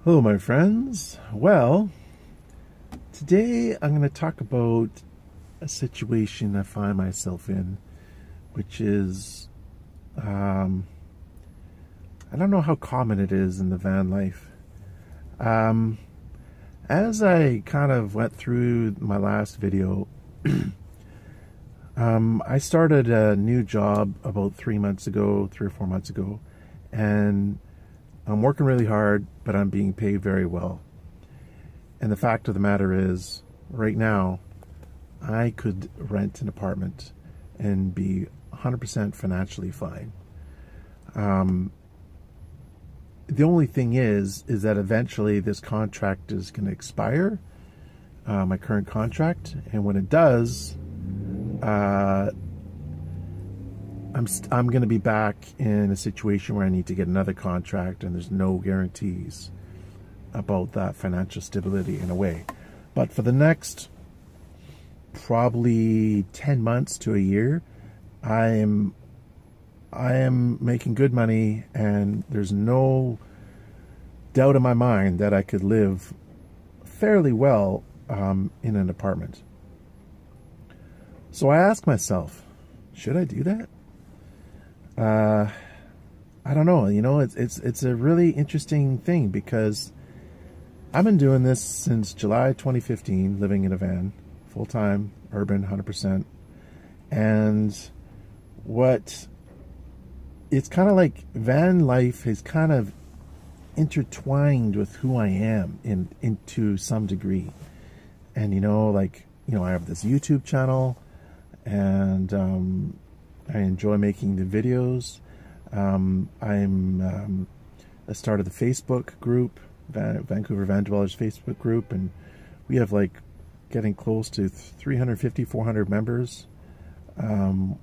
Hello, my friends. Well, today I'm going to talk about a situation I find myself in, which is, I don't know how common it is in the van life. As I kind of went through my last video, I started a new job about 3 or 4 months ago, and I'm working really hard, but I'm being paid very well. And the fact of the matter is, right now, I could rent an apartment and be 100% financially fine. The only thing is that eventually this contract is going to expire, my current contract, and when it does, I'm going to be back in a situation where I need to get another contract, and there's no guarantees about that financial stability in a way. But for the next probably 10 months to a year, I am making good money, and there's no doubt in my mind that I could live fairly well in an apartment. So I ask myself, should I do that? I don't know. You know, it's a really interesting thing, because I've been doing this since July 2015, living in a van, full-time, urban, 100%. And it's kind of like van life is kind of intertwined with who I am into some degree. And, I have this YouTube channel, and I enjoy making the videos. I started the Facebook group, Vancouver Van Dwellers Facebook group, and we have like getting close to 350, 400 members. And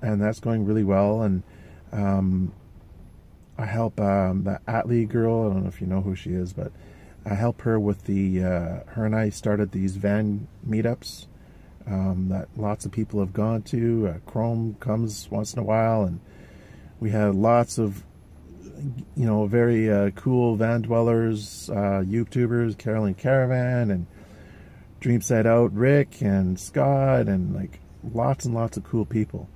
that's going really well. And I help the Atlee girl, I don't know if you know who she is, but I help her with her and I started these van meetups that lots of people have gone to. Chrome comes once in a while, and we had lots of, very cool van dwellers, YouTubers, Carolyn Caravan and Dreamside Out, Rick and Scott, and like lots and lots of cool people.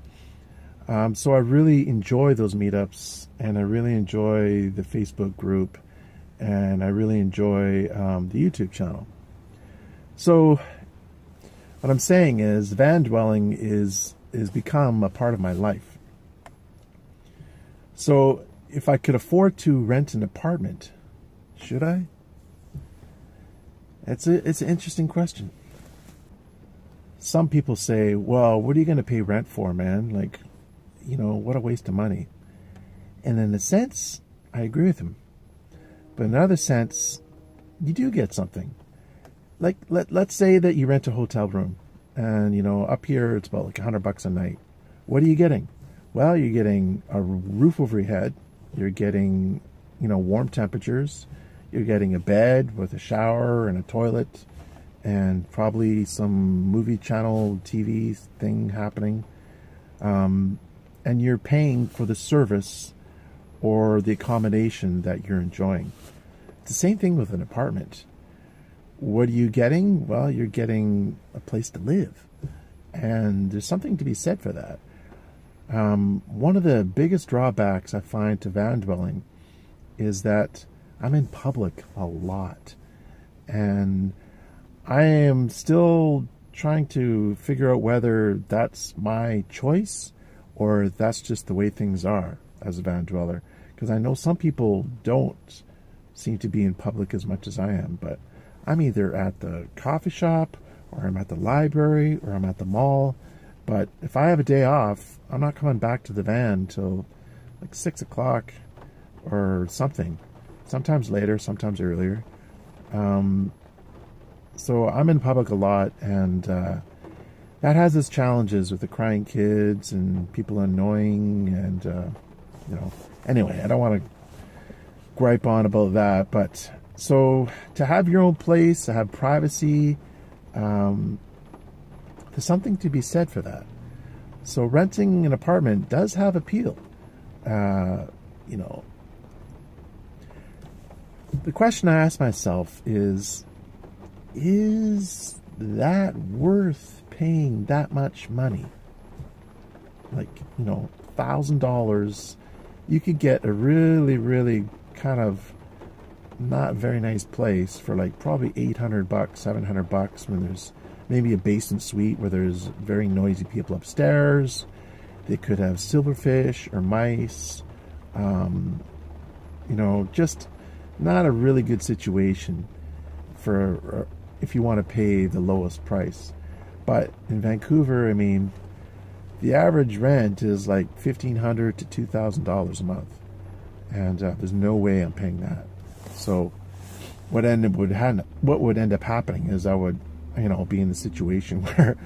So I really enjoy those meetups, and I really enjoy the Facebook group, and I really enjoy the YouTube channel. So what I'm saying is, van dwelling is become a part of my life. So if I could afford to rent an apartment, should I? It's an interesting question. Some people say, well, what are you going to pay rent for, man? Like, what a waste of money. And in a sense, I agree with him. But in another sense, you do get something. Like, let's say that you rent a hotel room, and, up here it's about like $100 a night. What are you getting? Well, you're getting a roof over your head. You're getting, warm temperatures. You're getting a bed with a shower and a toilet, and probably some movie channel TV thing happening. And you're paying for the service or the accommodation that you're enjoying. It's the same thing with an apartment. What are you getting? Well, you're getting a place to live, and there's something to be said for that. One of the biggest drawbacks I find to van dwelling is that I'm in public a lot, and I am still trying to figure out whether that's my choice or that's just the way things are as a van dweller, because I know some people don't seem to be in public as much as I am, but I'm either at the coffee shop, or I'm at the library, or I'm at the mall. But if I have a day off, I'm not coming back to the van till like 6 o'clock or something. Sometimes later, sometimes earlier. So I'm in public a lot, and that has its challenges with the crying kids and people annoying, and anyway, I don't want to gripe on about that, but so to have your own place, to have privacy, there's something to be said for that. So renting an apartment does have appeal. the question I ask myself is that worth paying that much money? Like, you know, $1,000, you could get a really, really kind of not very nice place for like probably $800, $700 when there's maybe a basement suite where there's very noisy people upstairs. They could have silverfish or mice. You know, just not a really good situation for if you want to pay the lowest price. But in Vancouver, I mean, the average rent is like $1,500 to $2,000 a month, and there's no way I'm paying that. So what would end up happening is I would, you know, be in the situation where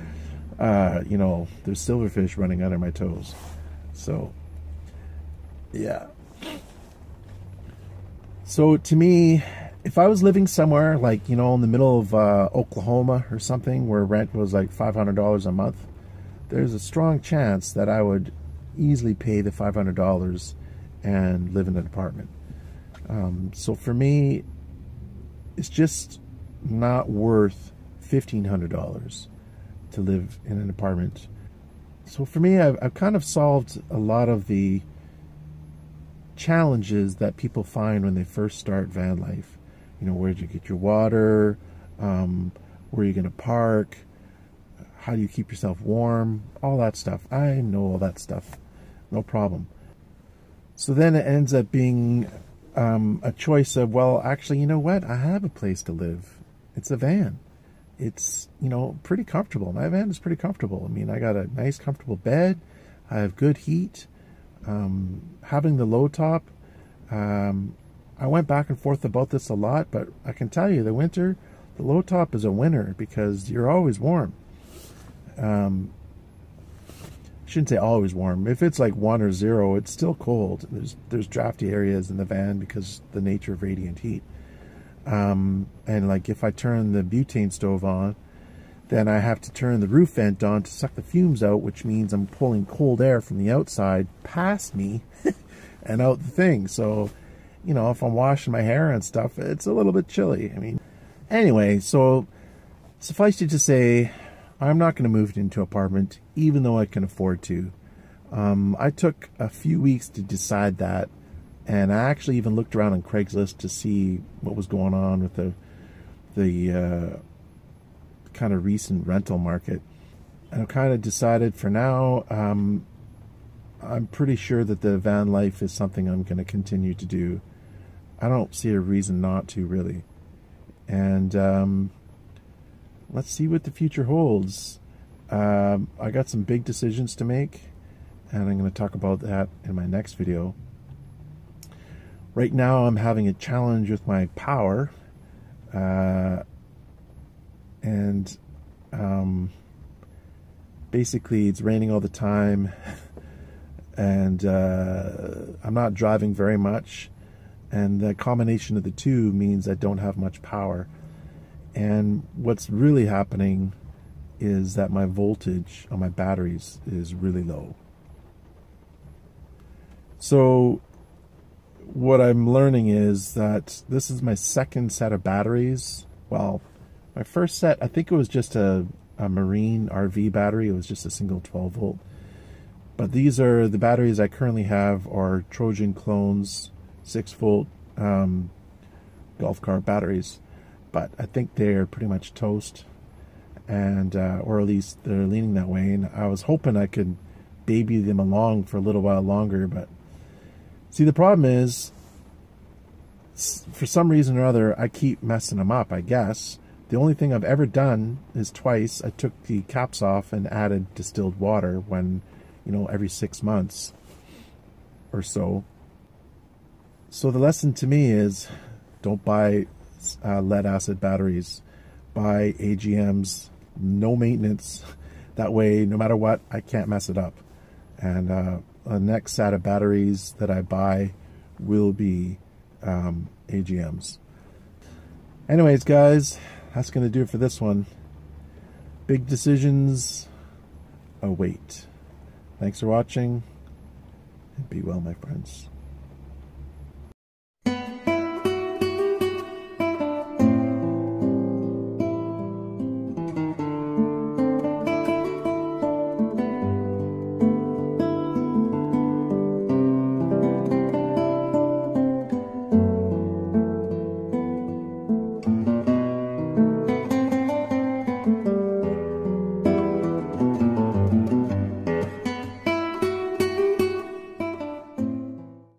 you know, there's silverfish running under my toes. So yeah. So to me, if I was living somewhere like, you know, in the middle of Oklahoma or something where rent was like $500 a month, there's a strong chance that I would easily pay the $500 and live in an apartment. So for me, it's just not worth $1,500 to live in an apartment. So for me, I've kind of solved a lot of the challenges that people find when they first start van life. You know, where do you get your water? Where are you going to park? How do you keep yourself warm? All that stuff. I know all that stuff. No problem. So then it ends up being a choice of, well, actually, you know what? I have a place to live. It's a van. It's, you know, pretty comfortable. My van is pretty comfortable. I mean, I got a nice, comfortable bed. I have good heat. Having the low top, I went back and forth about this a lot, but I can tell you the winter, the low top is a winner because you're always warm. Shouldn't say always warm. If it's like 1 or 0, it's still cold. There's drafty areas in the van because the nature of radiant heat. And like if I turn the butane stove on, then I have to turn the roof vent on to suck the fumes out, which means I'm pulling cold air from the outside past me and out the thing. So, you know, if I'm washing my hair and stuff, it's a little bit chilly. I mean, anyway, so suffice it to say, I'm not going to move into an apartment, even though I can afford to. I took a few weeks to decide that, and I actually even looked around on Craigslist to see what was going on with the kind of recent rental market. And I kind of decided for now, I'm pretty sure that the van life is something I'm going to continue to do. I don't see a reason not to, really. And let's see what the future holds. I got some big decisions to make, and I'm going to talk about that in my next video. Right now I'm having a challenge with my power, and basically it's raining all the time, and I'm not driving very much, and the combination of the two means I don't have much power. And what's really happening is that my voltage on my batteries is really low. So what I'm learning is that this is my second set of batteries. Well, my first set, I think it was just a Marine RV battery. It was just a single 12 volt. But these are the batteries I currently have are Trojan clones, 6 volt golf cart batteries. But I think they're pretty much toast, and or at least they're leaning that way. And I was hoping I could baby them along for a little while longer, but see, the problem is, for some reason or other, I keep messing them up, I guess. The only thing I've ever done is twice I took the caps off and added distilled water when, you know, every 6 months or so. So the lesson to me is, don't buy lead acid batteries. Buy AGMs, no maintenance. That way, no matter what, I can't mess it up. And the next set of batteries that I buy will be AGMs. Anyways, guys, that's going to do it for this one. Big decisions await. Thanks for watching, and be well, my friends.